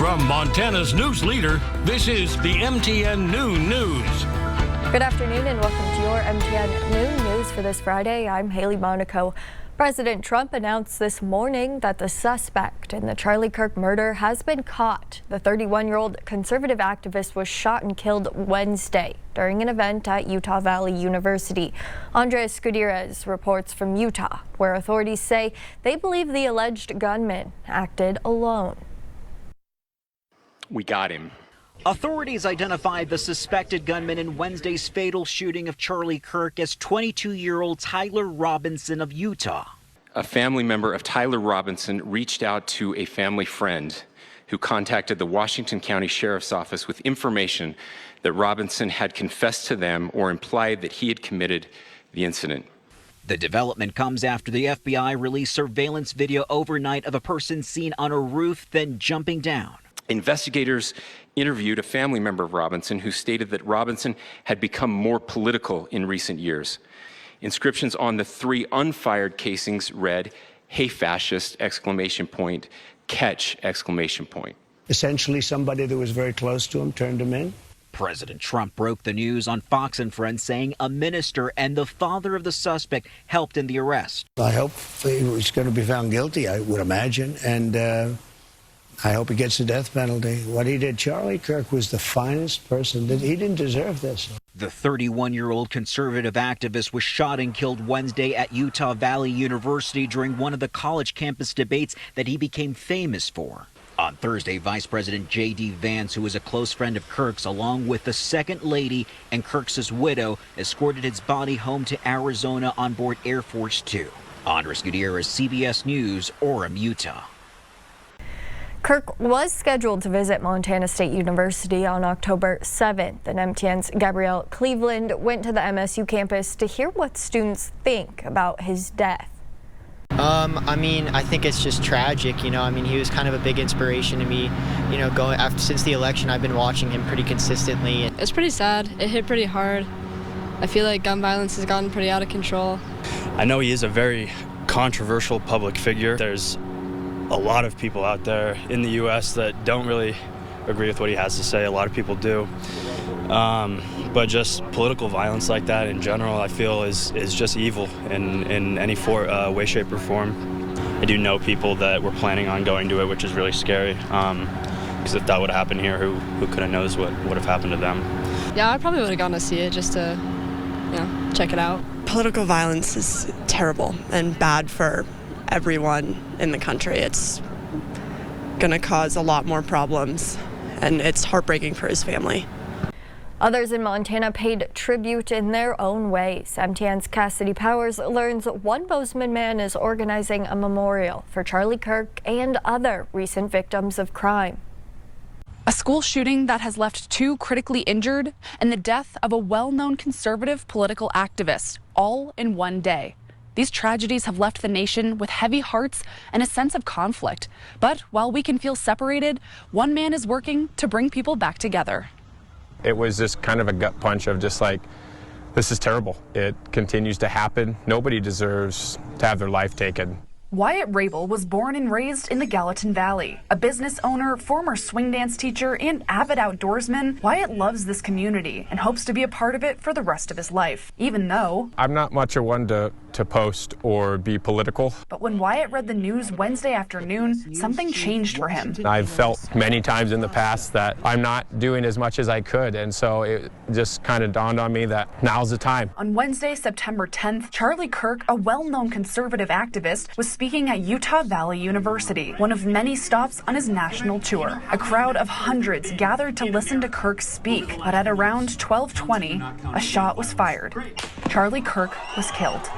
From Montana's news leader, this is the MTN Noon News. Good afternoon and welcome to your MTN Noon News for this Friday. I'm Hailey, Monaco. President Trump announced this morning that the suspect in the Charlie Kirk murder has been caught. The 31-year-old conservative activist was shot and killed Wednesday during an event at Utah Valley University. Andres Gutierrez reports from Utah, where authorities say they believe the alleged gunman acted alone. We got him. Authorities identified the suspected gunman in Wednesday's fatal shooting of Charlie Kirk as 22-year-old Tyler Robinson of Utah. A family member of Tyler Robinson reached out to a family friend who contacted the Washington County Sheriff's Office with information that Robinson had confessed to them or implied that he had committed the incident. The development comes after the FBI released surveillance video overnight of a person seen on a roof, then jumping down. Investigators interviewed a family member of Robinson who stated that Robinson had become more political in recent years. Inscriptions on the 3 unfired casings read, "Hey fascist!" Catch! Essentially, somebody that was very close to him turned him in. President Trump broke the news on Fox and Friends, saying a minister and the father of the suspect helped in the arrest. I hope he was going to be found guilty, I would imagine, and I hope he gets the death penalty. What he did, Charlie Kirk was the finest person. He didn't deserve this. The 31-year-old conservative activist was shot and killed Wednesday at Utah Valley University during one of the college campus debates that he became famous for. On Thursday, Vice President J.D. Vance, who is a close friend of Kirk's, along with the second lady and Kirk's widow, escorted his body home to Arizona on board Air Force Two. Andres Gutierrez, CBS News, Orem, Utah. Kirk was scheduled to visit Montana State University on October 7th, and MTN's Gabrielle Cleveland went to the MSU campus to hear what students think about his death. I think it's just tragic, he was kind of a big inspiration to me, since the election. I've been watching him pretty consistently. It's pretty sad. It hit pretty hard. I feel like gun violence has gotten pretty out of control. I know he is a very controversial public figure. There's a lot of people out there in the U.S. that don't really agree with what he has to say. A lot of people do. But just political violence like that in general, I feel is just evil in any way, shape, or form. I do know people that were planning on going to it, which is really scary. Because if that would have happened here, who could have knows what would have happened to them. Yeah, I probably would have gone to see it just to, check it out. Political violence is terrible and bad for everyone in the country. It's going to cause a lot more problems, and it's heartbreaking for his family. Others in Montana paid tribute in their own ways. MTN's Cassidy Powers learns one Bozeman man is organizing a memorial for Charlie Kirk and other recent victims of crime. A school shooting that has left 2 critically injured and the death of a well-known conservative political activist, all in one day. These tragedies have left the nation with heavy hearts and a sense of conflict. But while we can feel separated, one man is working to bring people back together. It was just kind of a gut punch of just like, this is terrible. It continues to happen. Nobody deserves to have their life taken. Wyatt Rabel was born and raised in the Gallatin Valley. A business owner, former swing dance teacher, and avid outdoorsman, Wyatt loves this community and hopes to be a part of it for the rest of his life, even though I'm not much of one to post or be political. But when Wyatt read the news Wednesday afternoon, something changed for him. I've felt many times in the past that I'm not doing as much as I could, and so it just kind of dawned on me that now's the time. On Wednesday, September 10th, Charlie Kirk, a well-known conservative activist, was speaking at Utah Valley University, one of many stops on his national tour. A crowd of hundreds gathered to listen to Kirk speak, but at around 12:20, a shot was fired. Charlie Kirk was killed.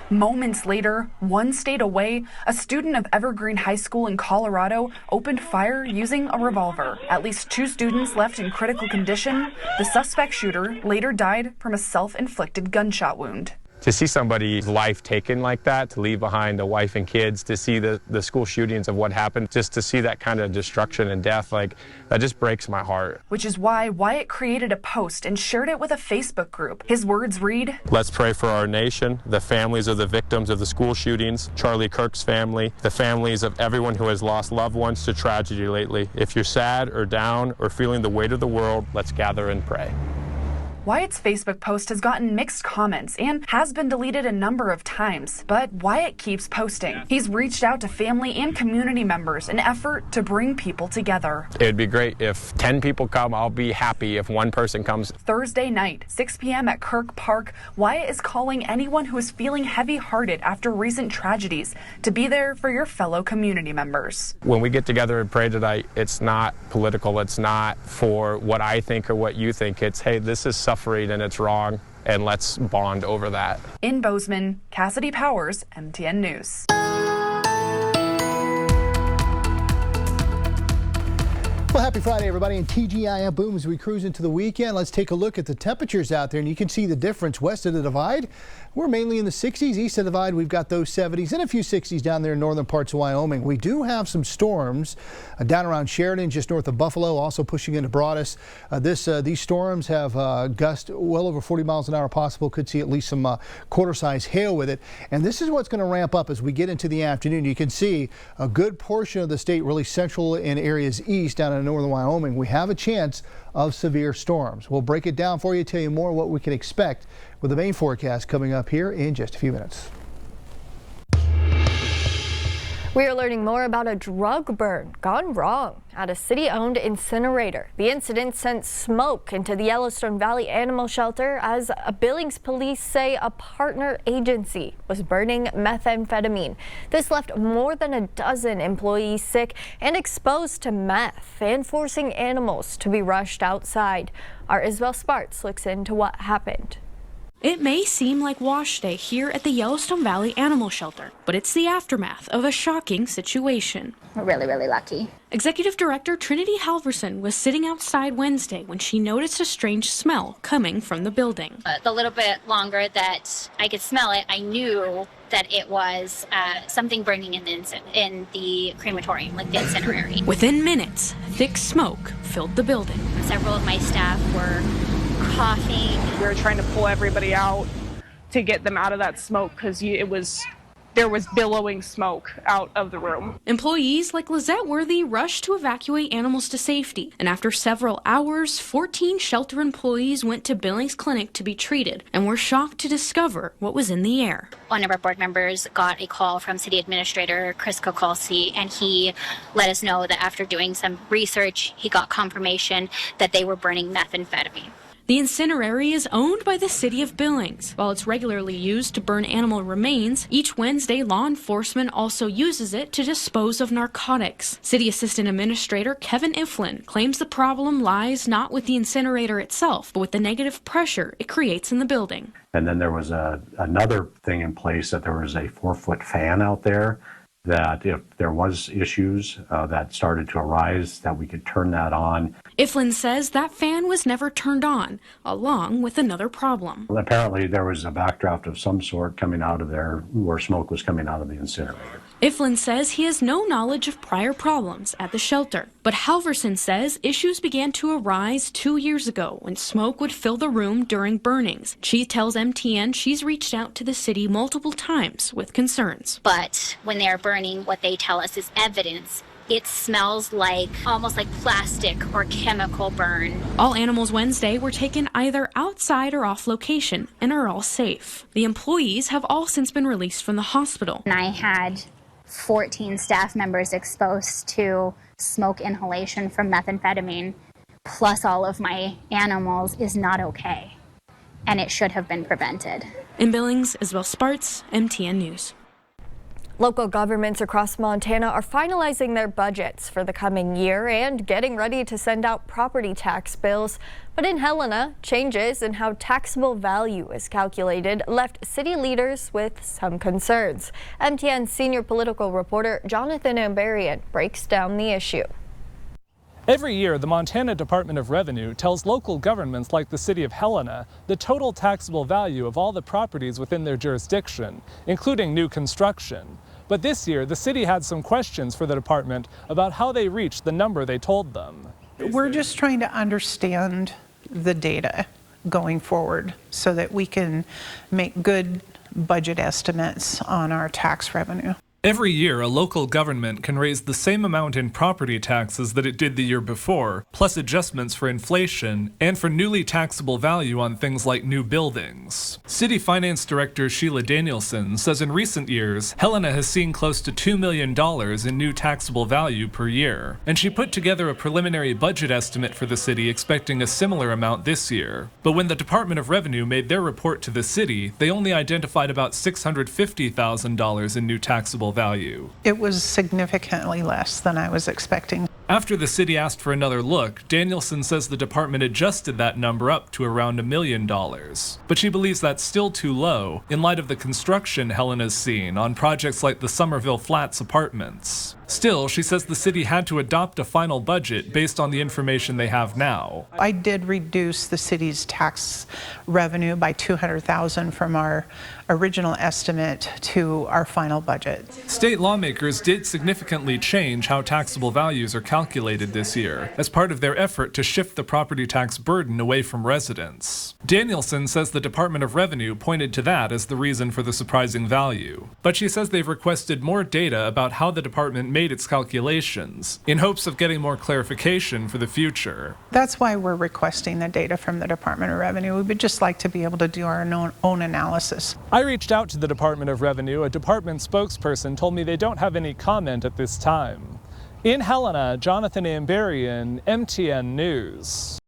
Moments later, 1 state away, a student of Evergreen High School in Colorado opened fire using a revolver. At least 2 students left in critical condition. The suspect shooter later died from a self-inflicted gunshot wound. To see somebody's life taken like that, to leave behind a wife and kids, to see the school shootings of what happened, just to see that kind of destruction and death, like, that just breaks my heart. Which is why Wyatt created a post and shared it with a Facebook group. His words read, "Let's pray for our nation, the families of the victims of the school shootings, Charlie Kirk's family, the families of everyone who has lost loved ones to tragedy lately. If you're sad or down or feeling the weight of the world, let's gather and pray." Wyatt's Facebook post has gotten mixed comments and has been deleted a number of times, but Wyatt keeps posting. He's reached out to family and community members in an effort to bring people together. It'd be great if 10 people come. I'll be happy if one person comes. Thursday night, 6 p.m. at Kirk Park, Wyatt is calling anyone who is feeling heavy-hearted after recent tragedies to be there for your fellow community members. When we get together and pray tonight, it's not political. It's not for what I think or what you think. It's, hey, this is suffering and it's wrong, and let's bond over that. In Bozeman, Cassidy Powers, MTN News. Well, happy Friday, everybody, and TGIF boom as we cruise into the weekend. Let's take a look at the temperatures out there, and you can see the difference. West of the Divide, we're mainly in the 60s. East of the Divide, we've got those 70s and a few 60s down there in northern parts of Wyoming. We do have some storms down around Sheridan, just north of Buffalo, also pushing into Broadus. These storms have gusts well over 40 miles an hour possible. Could see at least some quarter-size hail with it. And this is what's going to ramp up as we get into the afternoon. You can see a good portion of the state, really central and areas east down in northern Wyoming. We have a chance of severe storms. We'll break it down for you, tell you more what we can expect with the main forecast coming up here in just a few minutes. We are learning more about a drug burn gone wrong at a city-owned incinerator. The incident sent smoke into the Yellowstone Valley Animal Shelter as Billings police say a partner agency was burning methamphetamine. This left more than a dozen employees sick and exposed to meth and forcing animals to be rushed outside. Our Isabel Spartz looks into what happened. It may seem like wash day here at the Yellowstone Valley Animal Shelter, but it's the aftermath of a shocking situation. We're really lucky. Executive Director Trinity Halverson was sitting outside Wednesday when she noticed a strange smell coming from the building. The little bit longer that I could smell it, I knew that it was something burning in the crematorium, like the incinerary. Within minutes, thick smoke filled the building. Several of my staff were coughing. We were trying to pull everybody out to get them out of that smoke because there was billowing smoke out of the room. Employees like Lizette Worthy rushed to evacuate animals to safety, and after several hours, 14 shelter employees went to Billings Clinic to be treated and were shocked to discover what was in the air. One of our board members got a call from City Administrator Chris Kokolsi, and he let us know that after doing some research, he got confirmation that they were burning methamphetamine. The incinerary is owned by the city of Billings. While it's regularly used to burn animal remains, each Wednesday law enforcement also uses it to dispose of narcotics. City Assistant Administrator Kevin Iflin claims the problem lies not with the incinerator itself, but with the negative pressure it creates in the building. And then there was another thing in place, that there was a 4-foot fan out there, that if there was issues that started to arise, that we could turn that on. Iflin says that fan was never turned on, along with another problem. Well, apparently there was a backdraft of some sort coming out of there, where smoke was coming out of the incinerator. Iflin says he has no knowledge of prior problems at the shelter, but Halverson says issues began to arise 2 years ago when smoke would fill the room during burnings. She tells MTN she's reached out to the city multiple times with concerns. But when they're burning, what they tell us is evidence. It smells like almost like plastic or chemical burn. All animals Wednesday were taken either outside or off location and are all safe. The employees have all since been released from the hospital. And I had 14 staff members exposed to smoke inhalation from methamphetamine, plus all of my animals, is not okay. And it should have been prevented. In Billings, Isabel Spartz, MTN News. Local governments across Montana are finalizing their budgets for the coming year and getting ready to send out property tax bills. But in Helena, changes in how taxable value is calculated left city leaders with some concerns. MTN senior political reporter Jonathan Ambarian breaks down the issue. Every year, the Montana Department of Revenue tells local governments like the city of Helena the total taxable value of all the properties within their jurisdiction, including new construction. But this year, the city had some questions for the department about how they reached the number they told them. We're just trying to understand the data going forward so that we can make good budget estimates on our tax revenue. Every year, a local government can raise the same amount in property taxes that it did the year before, plus adjustments for inflation and for newly taxable value on things like new buildings. City Finance Director Sheila Danielson says in recent years, Helena has seen close to $2 million in new taxable value per year, and she put together a preliminary budget estimate for the city expecting a similar amount this year. But when the Department of Revenue made their report to the city, they only identified about $650,000 in new taxable value. It was significantly less than I was expecting. After the city asked for another look, Danielson says the department adjusted that number up to around $1 million. But she believes that's still too low in light of the construction Helena's seen on projects like the Somerville Flats apartments. Still, she says the city had to adopt a final budget based on the information they have now. I did reduce the city's tax revenue by $200,000 from our original estimate to our final budget. State lawmakers did significantly change how taxable values are calculated this year as part of their effort to shift the property tax burden away from residents. Danielson says the Department of Revenue pointed to that as the reason for the surprising value. But she says they've requested more data about how the department made its calculations in hopes of getting more clarification for the future. That's why we're requesting the data from the Department of Revenue. We would just like to be able to do our own analysis. I reached out to the Department of Revenue. A department spokesperson told me they don't have any comment at this time. In Helena, Jonathan Amberian, MTN News.